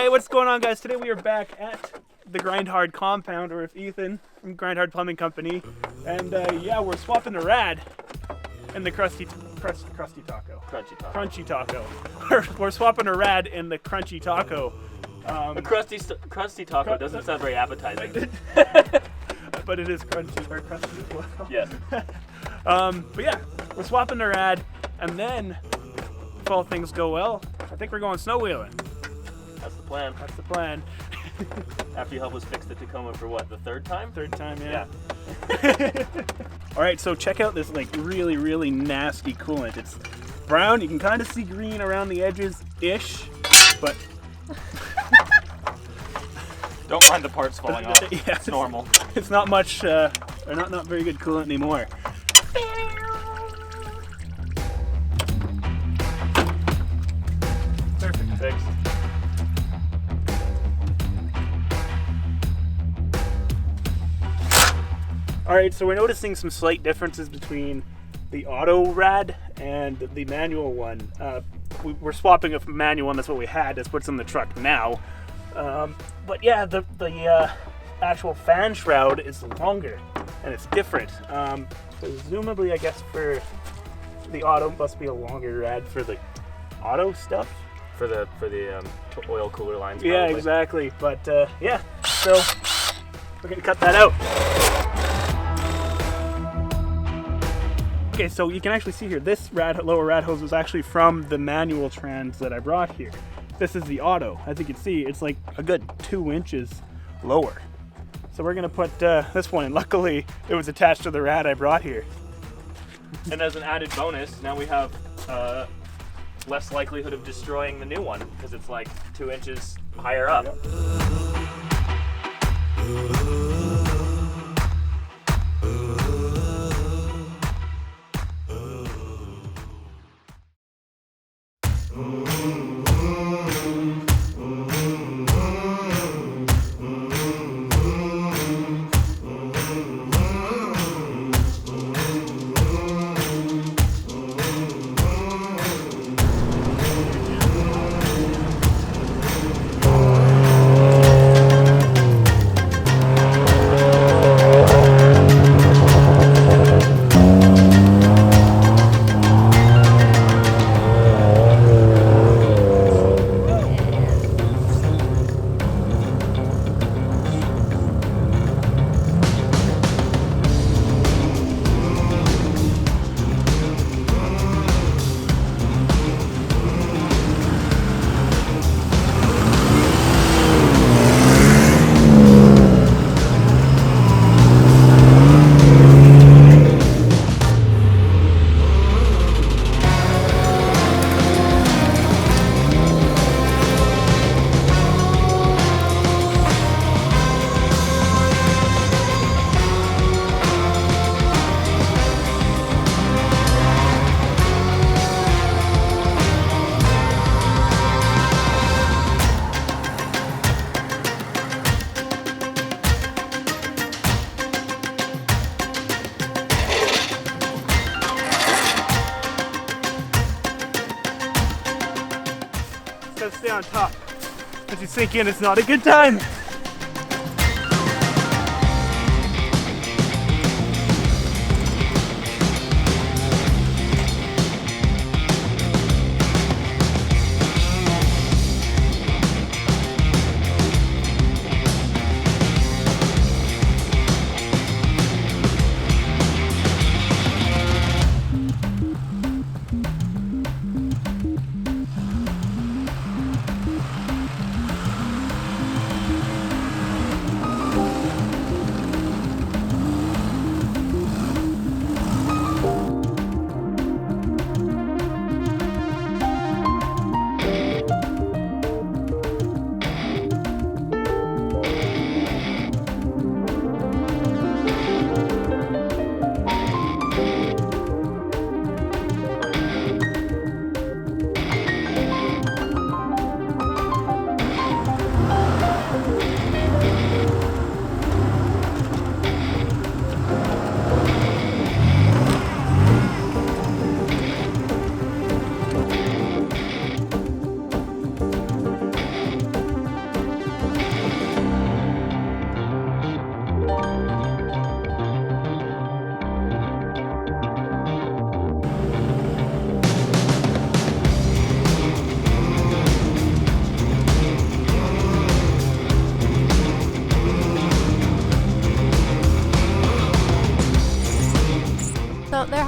Hey, what's going on, guys? Today we are back at the Grind Hard compound, or with Ethan from Grind Hard Plumbing Company, and yeah, we're swapping the rad and the crusty taco. Crunchy taco. We're swapping a rad in the crunchy taco. A crusty taco doesn't sound very appetizing. But it is crunchy or crusty as well. Yes. But yeah, we're swapping the rad, and then if all things go well, I think we're going snow wheeling. That's the plan. That's the plan. After you help us fix the Tacoma for what, the third time? Third time, yeah. All right, so check out this like really nasty coolant. It's brown. You can kind of see green around the edges-ish, but don't mind the parts falling off. Yeah, it's normal. It's not much, or not very good coolant anymore. Perfect. Fixed. All right, so we're noticing some slight differences between the auto rad and the manual one. We're swapping a manual one. That's what we had. That's what's in the truck now. But yeah, the actual fan shroud is longer and it's different. Presumably, I guess for the auto must be a longer rad for the auto stuff. For the oil cooler lines. Yeah, probably. exactly. But yeah, so we're gonna cut that out. Okay, so you can actually see here, this lower rad hose was actually from the manual trans that I brought here. This is the auto. As you can see, it's like a good 2 inches lower. So we're gonna put this one in. Luckily, it was attached to the rad I brought here. And as an added bonus, now we have less likelihood of destroying the new one because it's like 2 inches higher up. Stay on top. As you sink in, it's not a good time.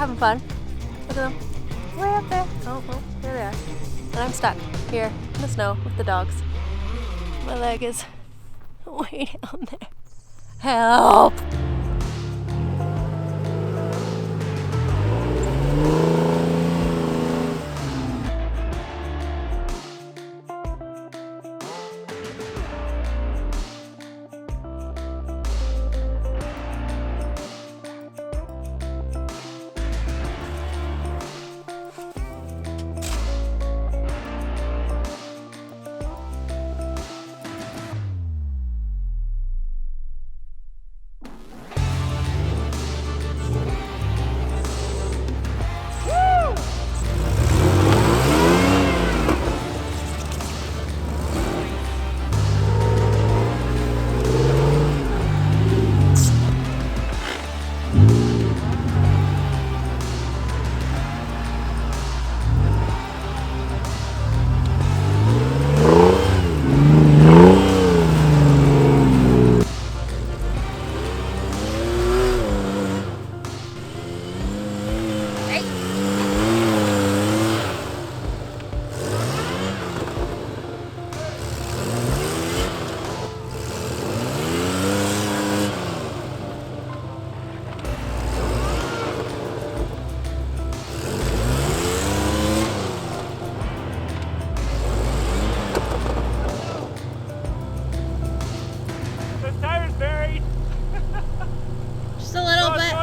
having fun. Look at them. Way up there. Oh, oh, there they are. And I'm stuck here in the snow with the dogs. My leg is way down there. Help! Just a little bit.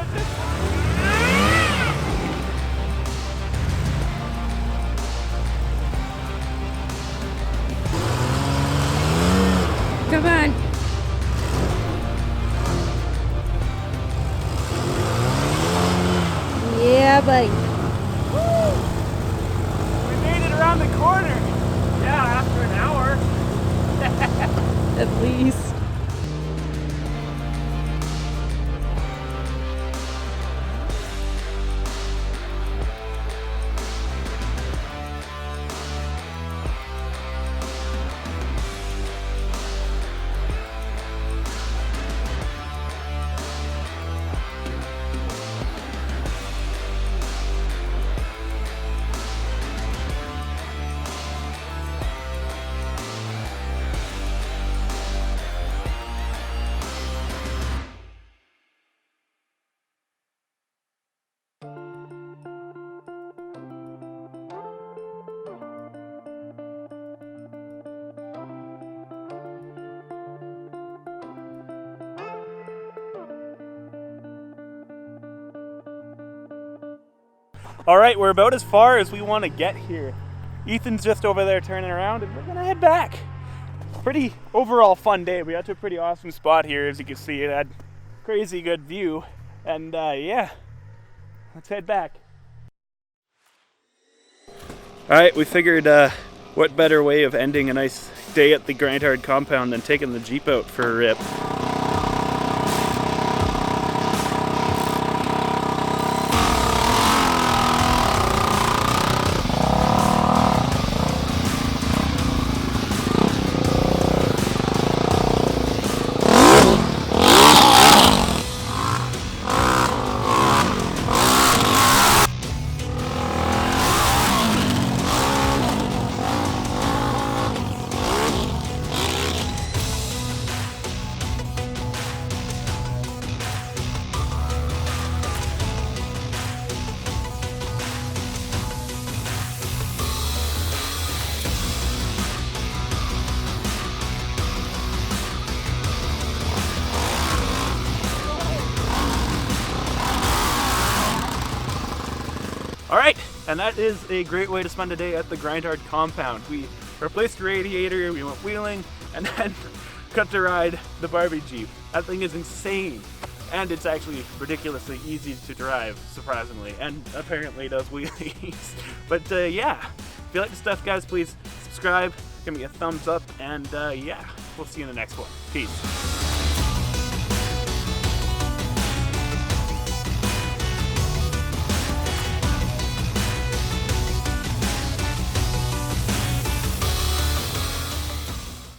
Come on. Yeah, buddy. Woo! We made it around the corner. Yeah, after an hour. At least. All right, we're about as far as we want to get here. Ethan's just over there turning around and we're gonna head back. Pretty overall fun day. We got to a pretty awesome spot here. As you can see, it had crazy good view. And yeah, let's head back. All right, we figured what better way of ending a nice day at the Grindhard compound than taking the Jeep out for a rip. All right, and that is a great way to spend a day at the Grindhard compound. We replaced the radiator, we went wheeling, and then got to ride the Barbie Jeep. That thing is insane, and it's actually ridiculously easy to drive, surprisingly, and apparently does wheelies. But yeah, if you like the stuff, guys, please subscribe, give me a thumbs up, and yeah, we'll see you in the next one. Peace.